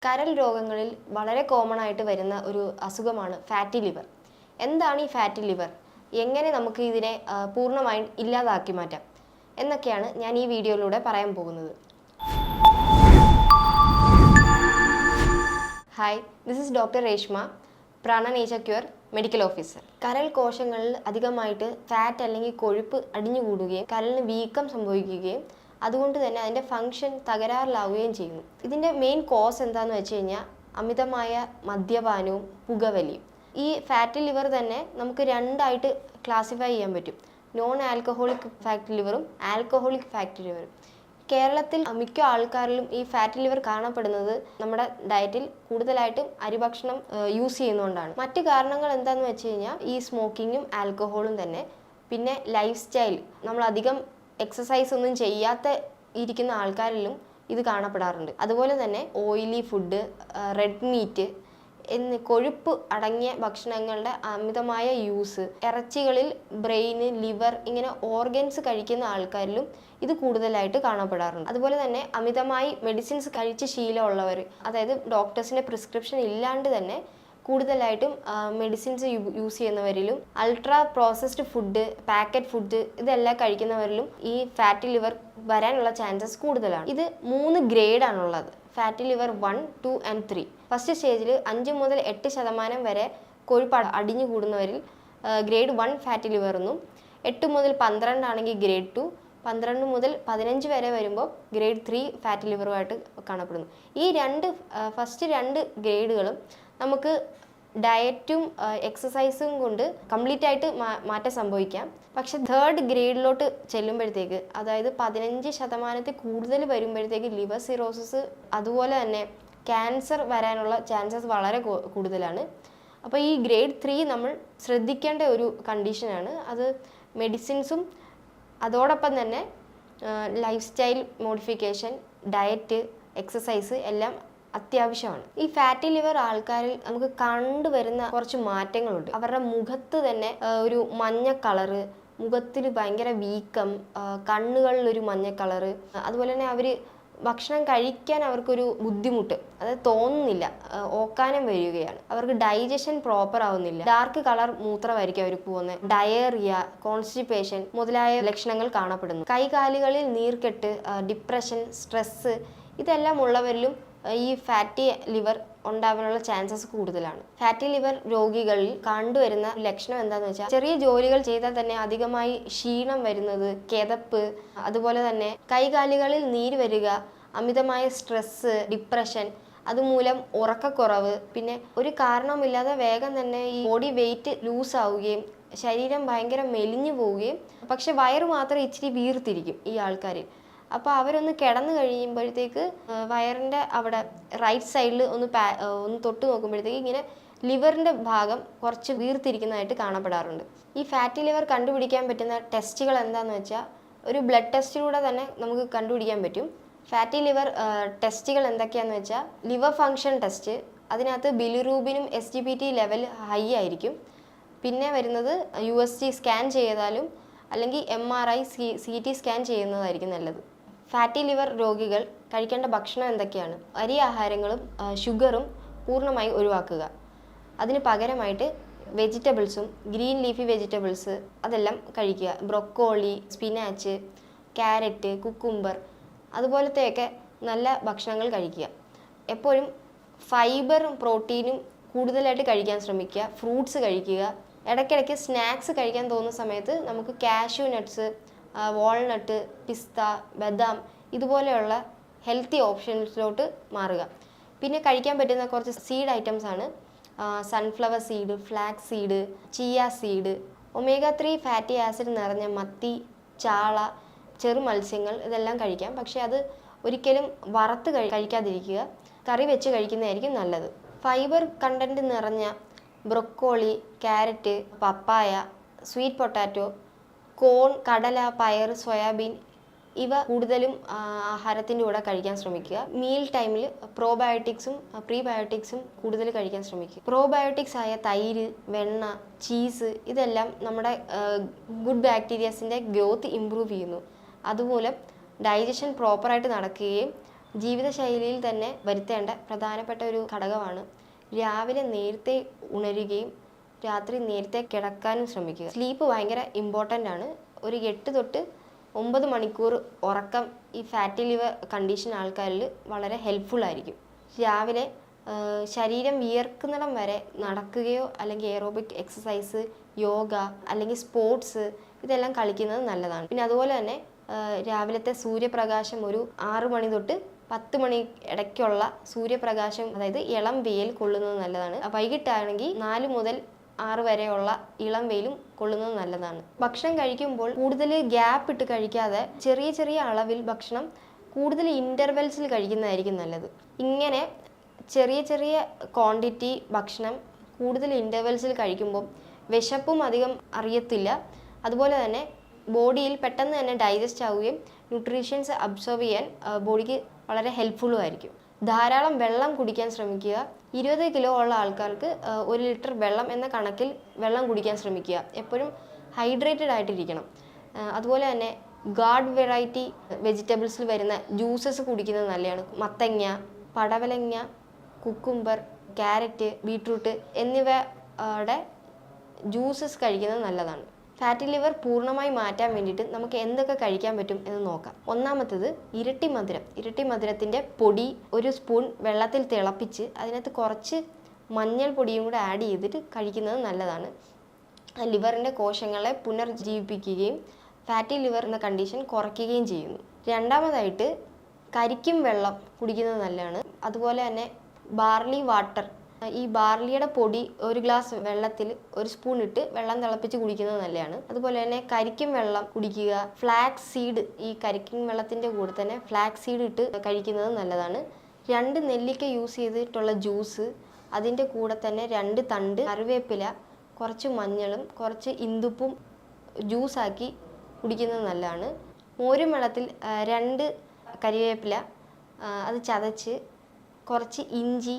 കരൾ രോഗങ്ങളിൽ വളരെ കോമൺ ആയിട്ട് വരുന്ന ഒരു അസുഖമാണ് ഫാറ്റി ലിവർ. എന്താണ് ഈ ഫാറ്റി ലിവർ? എങ്ങനെ നമുക്ക് ഇതിനെ പൂർണ്ണമായും ഇല്ലാതാക്കി മാറ്റാം എന്നൊക്കെയാണ് ഞാൻ ഈ വീഡിയോയിലൂടെ പറയാൻ പോകുന്നത്. Hi, this is doctor Reshma, Prana nature cure medical officer. കരൾ കോശങ്ങളിൽ അധികമായിട്ട് ഫാറ്റ് അല്ലെങ്കിൽ കൊഴുപ്പ് അടിഞ്ഞുകൂടുകയും കരളിന് വീക്കം സംഭവിക്കുകയും അതുകൊണ്ട് തന്നെ അതിൻ്റെ ഫങ്ഷൻ തകരാറിലാവുകയും ചെയ്യുന്നു. ഇതിൻ്റെ മെയിൻ കോസ് എന്താണെന്ന് വെച്ച് കഴിഞ്ഞാൽ അമിതമായ മദ്യപാനവും പുകവലിയും. ഈ ഫാറ്റി ലിവർ തന്നെ നമുക്ക് രണ്ടായിട്ട് ക്ലാസിഫൈ ചെയ്യാൻ പറ്റും: നോൺ ആൽക്കഹോളിക് ഫാറ്റി ലിവറും ആൽക്കഹോളിക് ഫാറ്റി ലിവറും. കേരളത്തിൽ മിക്ക ആൾക്കാരിലും ഈ ഫാറ്റി ലിവർ കാണപ്പെടുന്നത് നമ്മുടെ ഡയറ്റിൽ കൂടുതലായിട്ടും അരിഭക്ഷണം യൂസ് ചെയ്യുന്നതുകൊണ്ടാണ്. മറ്റു കാരണങ്ങൾ എന്താണെന്ന് വെച്ച് കഴിഞ്ഞാൽ ഈ സ്മോക്കിങ്ങും ആൽക്കഹോളും തന്നെ. പിന്നെ ലൈഫ് സ്റ്റൈൽ, നമ്മളധികം എക്സസൈസ് ഒന്നും ചെയ്യാത്ത ഇരിക്കുന്ന ആൾക്കാരിലും ഇത് കാണപ്പെടാറുണ്ട്. അതുപോലെ തന്നെ ഓയിലി ഫുഡ്, റെഡ് മീറ്റ് എന്നീ കൊഴുപ്പ് അടങ്ങിയ ഭക്ഷണങ്ങളുടെ അമിതമായ യൂസ്, ഇറച്ചികളിൽ ബ്രെയിന്, ലിവർ ഇങ്ങനെ ഓർഗൻസ് കഴിക്കുന്ന ആൾക്കാരിലും ഇത് കൂടുതലായിട്ട് കാണപ്പെടാറുണ്ട്. അതുപോലെ തന്നെ അമിതമായി മെഡിസിൻസ് കഴിച്ച് ശീലമുള്ളവർ, അതായത് ഡോക്ടേഴ്സിൻ്റെ പ്രിസ്ക്രിപ്ഷൻ ഇല്ലാണ്ട് തന്നെ കൂടുതലായിട്ടും മെഡിസിൻസ് യൂസ് ചെയ്യുന്നവരിലും, ultra processed food, packet food ഇതെല്ലാം കഴിക്കുന്നവരിലും ഈ ഫാറ്റി ലിവർ വരാനുള്ള ചാൻസസ് കൂടുതലാണ്. ഇത് 3 ഗ്രേഡാണുള്ളത്: ഫാറ്റി ലിവർ 1, 2 and 3. ഫസ്റ്റ് സ്റ്റേജിൽ 5 മുതൽ 8% വരെ കൊഴുപ്പ് അടിഞ്ഞു കൂടുന്നവരിൽ ഗ്രേഡ് 1 ഫാറ്റി ലിവർ എന്നും, 8 മുതൽ 12 ആണെങ്കിൽ ഗ്രേഡ് 2, 12 മുതൽ 15 വരെ വരുമ്പോൾ ഗ്രേഡ് 3 ഫാറ്റി ലിവറുമായിട്ട് കാണപ്പെടുന്നു. ഈ ഫസ്റ്റ് 2 ഗ്രേഡുകളും നമുക്ക് ഡയറ്റും എക്സസൈസും കൊണ്ട് കംപ്ലീറ്റ് ആയിട്ട് മാറ്റം സംഭവിക്കാം. പക്ഷെ 3rd ഗ്രേഡിലോട്ട് ചെല്ലുമ്പോഴത്തേക്ക്, അതായത് 15% കൂടുതൽ വരുമ്പോഴത്തേക്ക് ലിവർ സിറോസിസ്, അതുപോലെ തന്നെ ക്യാൻസർ വരാനുള്ള ചാൻസസ് വളരെ കൂടുതലാണ്. അപ്പോൾ ഈ ഗ്രേഡ് 3 നമ്മൾ ശ്രദ്ധിക്കേണ്ട ഒരു കണ്ടീഷനാണ്. അത് മെഡിസിൻസും അതോടൊപ്പം തന്നെ life style modification, diet, exercise എല്ലാം അത്യാവശ്യമാണ്. ഈ ഫാറ്റി ലിവർ ആൾക്കാരിൽ നമുക്ക് കണ്ടുവരുന്ന കുറച്ച് മാറ്റങ്ങളുണ്ട്. അവരുടെ മുഖത്ത് തന്നെ ഒരു മഞ്ഞ കളറ്, മുഖത്തിൽ ഭയങ്കര വീക്കം, കണ്ണുകളിലൊരു മഞ്ഞ കളറ്, അതുപോലെ തന്നെ അവർ ഭക്ഷണം കഴിക്കാൻ അവർക്കൊരു ബുദ്ധിമുട്ട്, അതായത് തോന്നുന്നില്ല, ഓക്കാനം വരികയാണ്, അവർക്ക് ഡൈജഷൻ പ്രോപ്പർ ആവുന്നില്ല, ഡാർക്ക് കളർ മൂത്രമായിരിക്കും അവർ പോകുന്നത്, ഡയേറിയ, കോൺസ്റ്റിപ്പേഷൻ മുതലായ ലക്ഷണങ്ങൾ കാണപ്പെടുന്നു. കൈകാലുകളിൽ നീർക്കെട്ട്, ഡിപ്രഷൻ, സ്ട്രെസ് ഇതെല്ലാം ഉള്ളവരിലും ഈ ഫാറ്റി ലിവർ ഉണ്ടാവാനുള്ള ചാൻസസ് കൂടുതലാണ്. ഫാറ്റി ലിവർ രോഗികളിൽ കണ്ടുവരുന്ന ലക്ഷണം എന്താണെന്ന് വെച്ചാൽ, ചെറിയ ജോലികൾ ചെയ്താൽ തന്നെ അധികമായി ക്ഷീണം വരുന്നത്, കിതപ്പ്, അതുപോലെ തന്നെ കൈകാലുകളിൽ നീര് വരിക, അമിതമായ സ്ട്രെസ്, ഡിപ്രഷൻ, അതുമൂലം ഉറക്കക്കുറവ്, പിന്നെ ഒരു കാരണവുമില്ലാതെ വേഗം തന്നെ ഈ ബോഡി വെയിറ്റ് ലൂസ് ആവുകയും ശരീരം ഭയങ്കര മെലിഞ്ഞു പോവുകയും, പക്ഷെ വയറ് മാത്രം ഇച്ചിരി വീർത്തിരിക്കും ഈ ആൾക്കാരിൽ. അപ്പോൾ അവരൊന്ന് കിടന്നു കഴിയുമ്പോഴത്തേക്ക് വയറിൻ്റെ അവിടെ റൈറ്റ് സൈഡിൽ ഒന്ന് തൊട്ട് നോക്കുമ്പോഴത്തേക്ക് ഇങ്ങനെ ലിവറിൻ്റെ ഭാഗം കുറച്ച് വീർത്തിരിക്കുന്നതായിട്ട് കാണപ്പെടാറുണ്ട്. ഈ ഫാറ്റി ലിവർ കണ്ടുപിടിക്കാൻ പറ്റുന്ന ടെസ്റ്റുകൾ എന്താണെന്ന് വെച്ചാൽ, ഒരു ബ്ലഡ് ടെസ്റ്റിലൂടെ തന്നെ നമുക്ക് കണ്ടുപിടിക്കാൻ പറ്റും. ഫാറ്റി ലിവർ ടെസ്റ്റുകൾ എന്തൊക്കെയാണെന്ന് വെച്ചാൽ, ലിവർ ഫങ്ഷൻ ടെസ്റ്റ്, അതിനകത്ത് ബിലിറൂബിനും SGPT ലെവൽ ഹൈ ആയിരിക്കും. പിന്നെ വരുന്നത് USG സ്കാൻ ചെയ്താലും അല്ലെങ്കിൽ MRI, CT സ്കാൻ ചെയ്യുന്നതായിരിക്കും നല്ലത്. ഫാറ്റി ലിവർ രോഗികൾ കഴിക്കേണ്ട ഭക്ഷണം എന്തൊക്കെയാണ്? അരി ആഹാരങ്ങളും ഷുഗറും പൂർണ്ണമായി ഒഴിവാക്കുക. അതിന് പകരമായിട്ട് വെജിറ്റബിൾസും ഗ്രീൻ ലീഫി വെജിറ്റബിൾസ് അതെല്ലാം കഴിക്കുക. ബ്രൊക്കോളി, സ്പിനാച്ച്, ക്യാരറ്റ്, കുക്കുംബർ അതുപോലത്തെയൊക്കെ നല്ല ഭക്ഷണങ്ങൾ കഴിക്കുക. എപ്പോഴും ഫൈബറും പ്രോട്ടീനും കൂടുതലായിട്ട് കഴിക്കാൻ ശ്രമിക്കുക. ഫ്രൂട്ട്സ് കഴിക്കുക. ഇടയ്ക്കിടയ്ക്ക് സ്നാക്സ് കഴിക്കാൻ തോന്നുന്ന സമയത്ത് നമുക്ക് കാഷ്യൂ നട്ട്സ്, വാൾനട്ട്, പിസ്ത, ബദാം ഇതുപോലെയുള്ള ഹെൽത്തി ഓപ്ഷൻസിലോട്ട് മാറുക. പിന്നെ കഴിക്കാൻ പറ്റുന്ന കുറച്ച് സീഡ് ഐറ്റംസ് ആണ് sunflower seed, flax seed, chia seed. omega-3 fatty acid നിറഞ്ഞ മത്തി, ചാള, ചെറു മത്സ്യങ്ങൾ ഇതെല്ലാം കഴിക്കാം. പക്ഷേ അത് ഒരിക്കലും വറുത്ത് കഴിക്കാതിരിക്കുക. കറി വെച്ച് കഴിക്കുന്നതായിരിക്കും നല്ലത്. ഫൈബർ കണ്ടൻറ്റ് നിറഞ്ഞ ബ്രൊക്കോളി, ക്യാരറ്റ്, പപ്പായ, സ്വീറ്റ് പൊട്ടാറ്റോ, കോൺ, കടല, പയർ, സോയാബീൻ ഇവ കൂടുതലും ആഹാരത്തിൻ്റെ കൂടെ കഴിക്കാൻ ശ്രമിക്കുക. മീൽ ടൈമിൽ പ്രോബയോട്ടിക്സും പ്രീബയോട്ടിക്സും കൂടുതൽ കഴിക്കാൻ ശ്രമിക്കുക. പ്രോബയോട്ടിക്സ് ആയ തൈര്, വെണ്ണ, ചീസ് ഇതെല്ലാം നമ്മുടെ ഗുഡ് ബാക്ടീരിയസിൻ്റെ ഗ്രോത്ത് ഇംപ്രൂവ് ചെയ്യുന്നു. അതുമൂലം ഡൈജഷൻ പ്രോപ്പറായിട്ട് നടക്കുകയും ജീവിതശൈലിയിൽ തന്നെ വരുത്തേണ്ട പ്രധാനപ്പെട്ട ഒരു ഘടകമാണ് രാവിലെ നേരത്തെ ഉണരുകയും രാത്രി നേരത്തെ കിടക്കാനും ശ്രമിക്കുക. സ്ലീപ്പ് ഭയങ്കര ഇമ്പോർട്ടൻ്റ് ആണ്. ഒരു 8 തൊട്ട് 9 മണിക്കൂർ ഉറക്കം ഈ ഫാറ്റി ലിവർ കണ്ടീഷൻ ആൾക്കാരിൽ വളരെ ഹെൽപ്ഫുൾ ആയിരിക്കും. രാവിലെ ശരീരം വിയർക്കുന്നിടം വരെ നടക്കുകയോ അല്ലെങ്കിൽ എയറോബിക് എക്സസൈസ്, യോഗ അല്ലെങ്കിൽ സ്പോർട്സ് ഇതെല്ലാം കളിക്കുന്നത് നല്ലതാണ്. പിന്നെ അതുപോലെ തന്നെ രാവിലത്തെ സൂര്യപ്രകാശം ഒരു 6 മണി തൊട്ട് 10 മണി ഇടയ്ക്കുള്ള സൂര്യപ്രകാശം, അതായത് ഇളം വെയിൽ കൊള്ളുന്നത് നല്ലതാണ്. വൈകിട്ടാണെങ്കിൽ 4 മുതൽ 6 വരെയുള്ള ഇളം വെയിലും കൊള്ളുന്നത് നല്ലതാണ്. ഭക്ഷണം കഴിക്കുമ്പോൾ കൂടുതൽ ഗ്യാപ്പ് ഇട്ട് കഴിക്കാതെ ചെറിയ ചെറിയ അളവിൽ ഭക്ഷണം കൂടുതൽ ഇൻ്റർവെൽസിൽ കഴിക്കുന്നതായിരിക്കും നല്ലത്. ഇങ്ങനെ ചെറിയ ചെറിയ ക്വാണ്ടിറ്റി ഭക്ഷണം കൂടുതൽ ഇൻ്റർവെൽസിൽ കഴിക്കുമ്പോൾ വിശപ്പും അധികം അറിയത്തില്ല. അതുപോലെ തന്നെ ബോഡിയിൽ പെട്ടെന്ന് തന്നെ ഡൈജസ്റ്റ് ആവുകയും ന്യൂട്രീഷ്യൻസ് അബ്സോർവ് ചെയ്യാൻ ബോഡിക്ക് വളരെ ഹെൽപ്ഫുള്ളും ആയിരിക്കും. ധാരാളം വെള്ളം കുടിക്കാൻ ശ്രമിക്കുക. 20 കിലോ ഉള്ള ആൾക്കാർക്ക് 1 ലിറ്റർ വെള്ളം എന്ന കണക്കിൽ വെള്ളം കുടിക്കാൻ ശ്രമിക്കുക. എപ്പോഴും ഹൈഡ്രേറ്റഡ് ആയിട്ടിരിക്കണം. അതുപോലെ തന്നെ ഗാർഡ് വെറൈറ്റി വെജിറ്റബിൾസിൽ വരുന്ന ജ്യൂസസ് കുടിക്കുന്നത് നല്ലതാണ്. മത്തങ്ങ, പടവലങ്ങ, കുക്കുംബർ, ക്യാരറ്റ്, ബീട്രൂട്ട് എന്നിവയുടെ ജ്യൂസസ് കഴിക്കുന്നത് നല്ലതാണ്. ഫാറ്റി ലിവർ പൂർണ്ണമായി മാറ്റാൻ വേണ്ടിയിട്ട് നമുക്ക് എന്തൊക്കെ കഴിക്കാൻ പറ്റും എന്ന് നോക്കാം. ഒന്നാമത്തേത് ഇരട്ടി മധുരം. ഇരട്ടി മധുരത്തിൻ്റെ പൊടി 1 സ്പൂൺ വെള്ളത്തിൽ തിളപ്പിച്ച് അതിനകത്ത് കുറച്ച് മഞ്ഞൾപ്പൊടിയും കൂടെ ആഡ് ചെയ്തിട്ട് കഴിക്കുന്നത് നല്ലതാണ്. ലിവറിൻ്റെ കോശങ്ങളെ പുനർജീവിപ്പിക്കുകയും ഫാറ്റി ലിവർ എന്ന കണ്ടീഷൻ കുറയ്ക്കുകയും ചെയ്യുന്നു. രണ്ടാമതായിട്ട് കരിക്കും വെള്ളം കുടിക്കുന്നത് നല്ലതാണ്. അതുപോലെ തന്നെ ബാർലി വാട്ടർ, ഈ ബാർലിയുടെ പൊടി 1 ഗ്ലാസ് വെള്ളത്തിൽ 1 സ്പൂൺ ഇട്ട് വെള്ളം തിളപ്പിച്ച് കുടിക്കുന്നത് നല്ലതാണ്. അതുപോലെ തന്നെ കരിക്കും വെള്ളം കുടിക്കുക. ഫ്ലാക്സ് സീഡ്, ഈ കരിക്കും വെള്ളത്തിൻ്റെ കൂടെ തന്നെ ഫ്ലാക്സ് സീഡ് ഇട്ട് കഴിക്കുന്നത് നല്ലതാണ്. 2 നെല്ലിക്ക യൂസ് ചെയ്തിട്ടുള്ള ജ്യൂസ്, അതിൻ്റെ കൂടെ തന്നെ 2 തണ്ട് കറിവേപ്പില, കുറച്ച് മഞ്ഞളും കുറച്ച് ഇന്ദുപ്പും ജ്യൂസാക്കി കുടിക്കുന്നത് നല്ലതാണ്. മോരും വെള്ളത്തിൽ 2 കരിവേപ്പില അത് ചതച്ച് കുറച്ച് ഇഞ്ചി,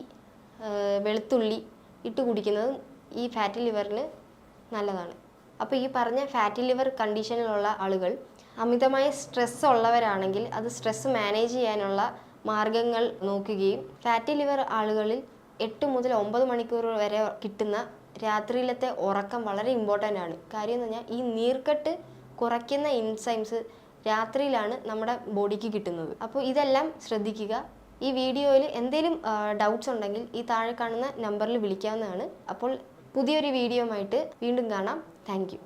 വെളുത്തുള്ളി ഇട്ട് കുടിക്കുന്നത് ഈ ഫാറ്റി ലിവറിന് നല്ലതാണ്. അപ്പോൾ ഈ പറഞ്ഞ ഫാറ്റി ലിവർ കണ്ടീഷനിലുള്ള ആളുകൾ അമിതമായ സ്ട്രെസ് ഉള്ളവരാണെങ്കിൽ അത് സ്ട്രെസ് മാനേജ് ചെയ്യാനുള്ള മാർഗങ്ങൾ നോക്കുകയും, ഫാറ്റി ലിവർ ആളുകളിൽ 8 മുതൽ 9 മണിക്കൂർ വരെ കിട്ടുന്ന രാത്രിയിലത്തെ ഉറക്കം വളരെ ഇമ്പോർട്ടൻ്റ് ആണ്. കാര്യം എന്ന് പറഞ്ഞാൽ ഈ നീർക്കെട്ട് കുറയ്ക്കുന്ന എൻസൈംസ് രാത്രിയിലാണ് നമ്മുടെ ബോഡിക്ക് കിട്ടുന്നത്. അപ്പോൾ ഇതെല്ലാം ശ്രദ്ധിക്കുക. ഈ വീഡിയോയിൽ എന്തെങ്കിലും ഡൗട്ട്സ് ഉണ്ടെങ്കിൽ ഈ താഴെ കാണുന്ന നമ്പറിൽ വിളിക്കാവുന്നതാണ്. അപ്പോൾ പുതിയൊരു വീഡിയോ ആയിട്ട് വീണ്ടും കാണാം. Thank you.